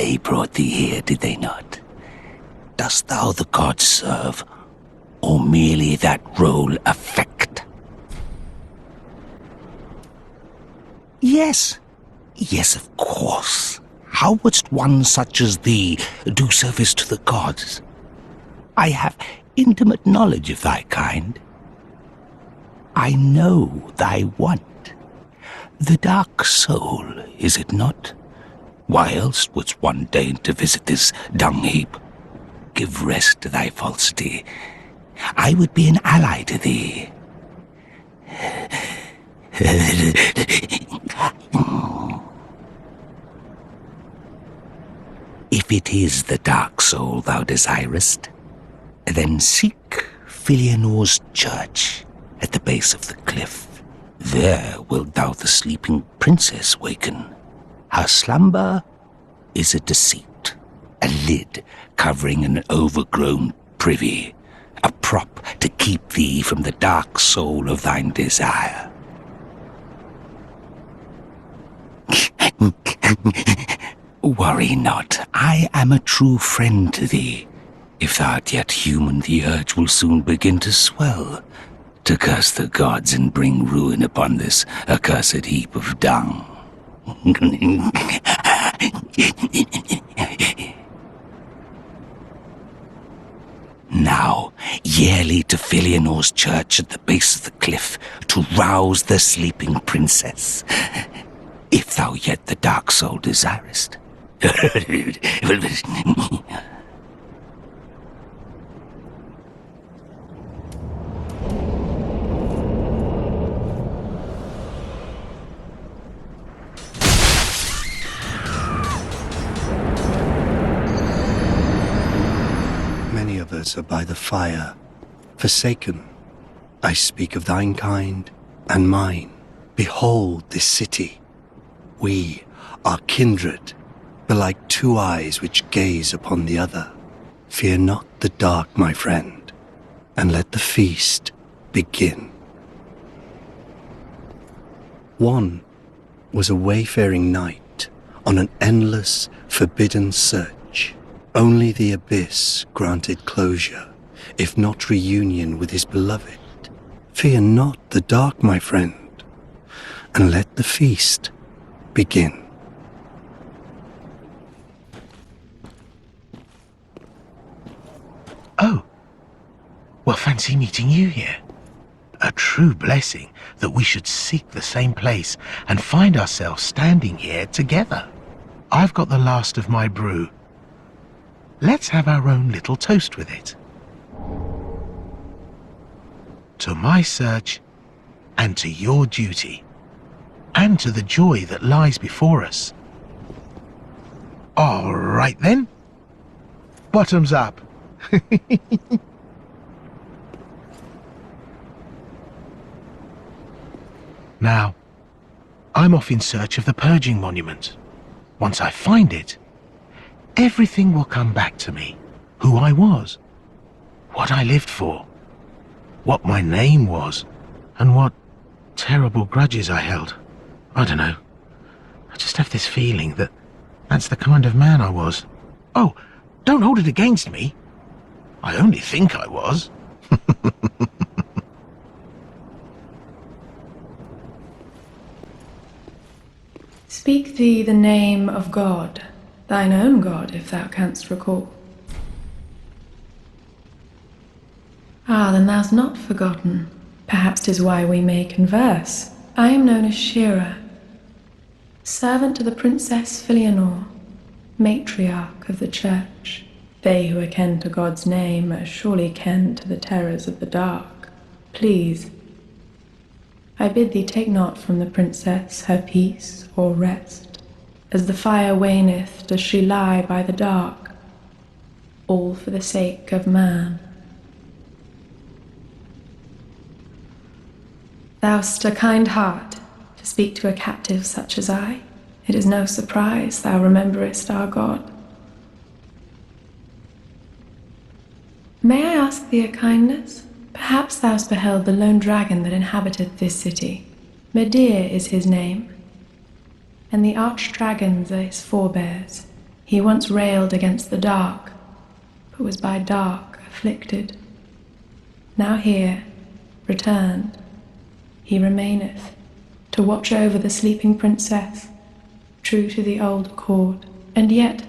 They brought thee here, did they not? Dost thou the gods serve, or merely that role affect? Yes. Yes, of course. How wouldst one such as thee do service to the gods? I have intimate knowledge of thy kind. I know thy want. The dark soul, is it not? Why else wouldst one deign to visit this dung heap? Give rest to thy falsity. I would be an ally to thee. If it is the dark soul thou desirest, then seek Filianor's church at the base of the cliff. There wilt thou the sleeping princess waken. Her slumber is a deceit, a lid covering an overgrown privy, a prop to keep thee from the dark soul of thine desire. Worry not, I am a true friend to thee. If thou art yet human, the urge will soon begin to swell, to curse the gods and bring ruin upon this accursed heap of dung. Now, yearly to Filianor's church at the base of the cliff to rouse the sleeping princess, if thou yet the dark soul desirest. Many of us are by the fire, forsaken. I speak of thine kind and mine. Behold this city. We are kindred, but like two eyes which gaze upon the other. Fear not the dark, my friend, and let the feast begin. One was a wayfaring knight on an endless, forbidden search. Only the abyss granted closure, if not reunion with his beloved. Fear not the dark, my friend, and let the feast begin. Oh, well, fancy meeting you here. A true blessing that we should seek the same place and find ourselves standing here together. I've got the last of my brew. Let's have our own little toast with it. To my search, and to your duty, and to the joy that lies before us. All right then. Bottoms up. Now, I'm off in search of the purging monument. Once I find it, everything will come back to me. Who I was, what I lived for, what my name was, and what terrible grudges I held. I don't know. I just have this feeling that that's the kind of man I was. Oh, don't hold it against me. I only think I was. Speak thee the name of God, thine own God, if thou canst recall. Ah, then thou'st not forgotten. Perhaps 'tis why we may converse. I am known as Shira, servant to the Princess Filianor, matriarch of the church. They who are ken to God's name are surely ken to the terrors of the dark. Please, I bid thee take not from the princess her peace or rest. As the fire waneth, does she lie by the dark, all for the sake of man. Thou'st a kind heart to speak to a captive such as I. It is no surprise thou rememberest our God. May I ask thee a kindness? Perhaps thou'st beheld the lone dragon that inhabiteth this city. Medir is his name, and the arch-dragons are his forebears. He once railed against the dark, but was by dark afflicted. Now here, returned, he remaineth, to watch over the sleeping princess, true to the old accord. And yet,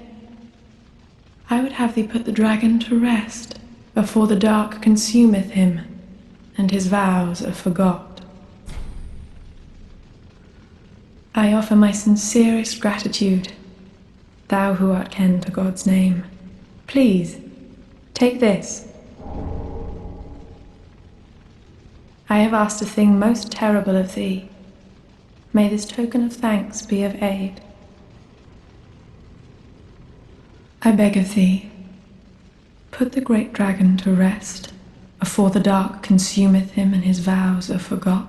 I would have thee put the dragon to rest, before the dark consumeth him, and his vows are forgot. I offer my sincerest gratitude, thou who art ken to God's name. Please, take this. I have asked a thing most terrible of thee. May this token of thanks be of aid. I beg of thee, put the great dragon to rest, afore the dark consumeth him and his vows are forgot.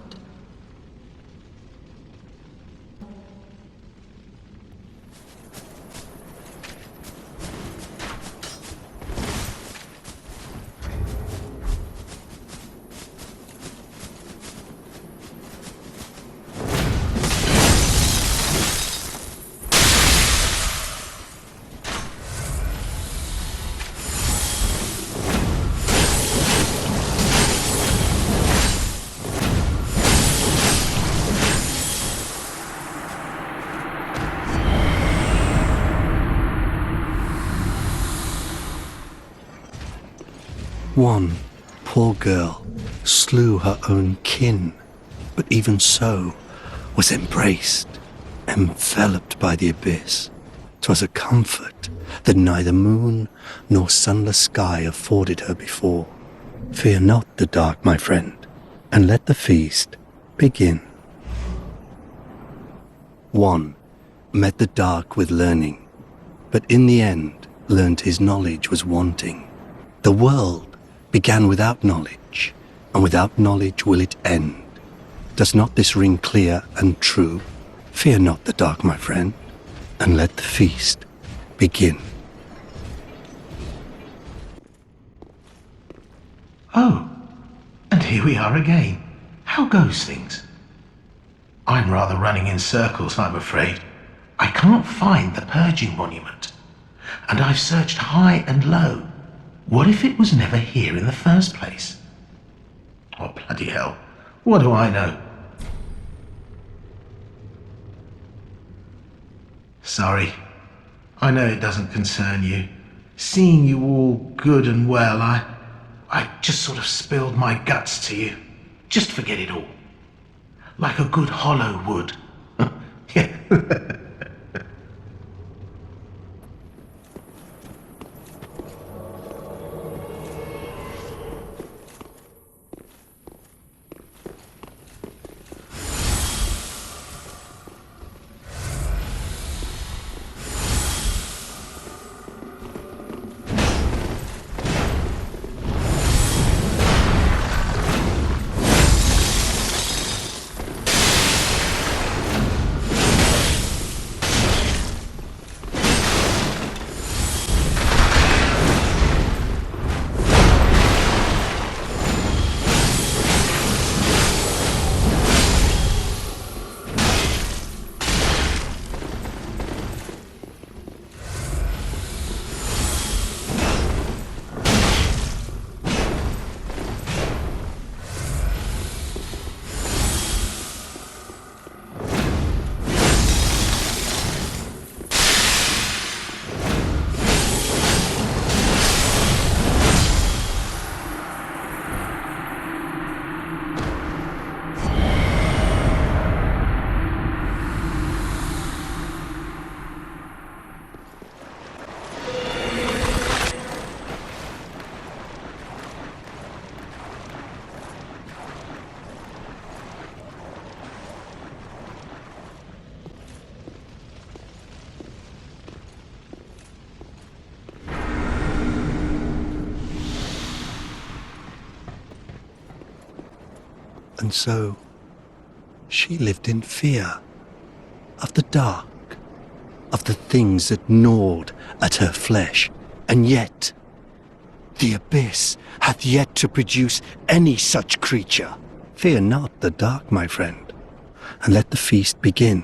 One poor girl slew her own kin, but even so was embraced, enveloped by the abyss. 'Twas a comfort that neither moon nor sunless sky afforded her before. Fear not the dark, my friend, and let the feast begin. One met the dark with learning, but in the end learned his knowledge was wanting. The world began without knowledge, and without knowledge will it end. Does not this ring clear and true? Fear not the dark, my friend, and let the feast begin. Oh, and here we are again. How goes things? I'm rather running in circles, I'm afraid. I can't find the purging monument, and I've searched high and low. What if it was never here in the first place? Oh, bloody hell. What do I know? Sorry. I know it doesn't concern you. Seeing you all good and well, I just sort of spilled my guts to you. Just forget it all. Like a good hollow would. Yeah. And so she lived in fear of the dark, of the things that gnawed at her flesh. And yet, the abyss hath yet to produce any such creature. Fear not the dark, my friend, and let the feast begin.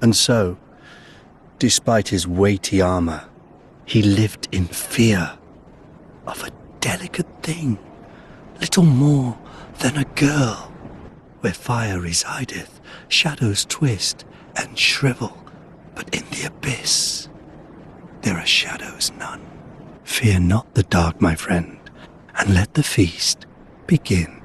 And so, despite his weighty armor, he lived in fear of a delicate thing, little more than a girl. Where fire resideth, shadows twist and shrivel, but in the abyss there are shadows none. Fear not the dark, my friend, and let the feast begin.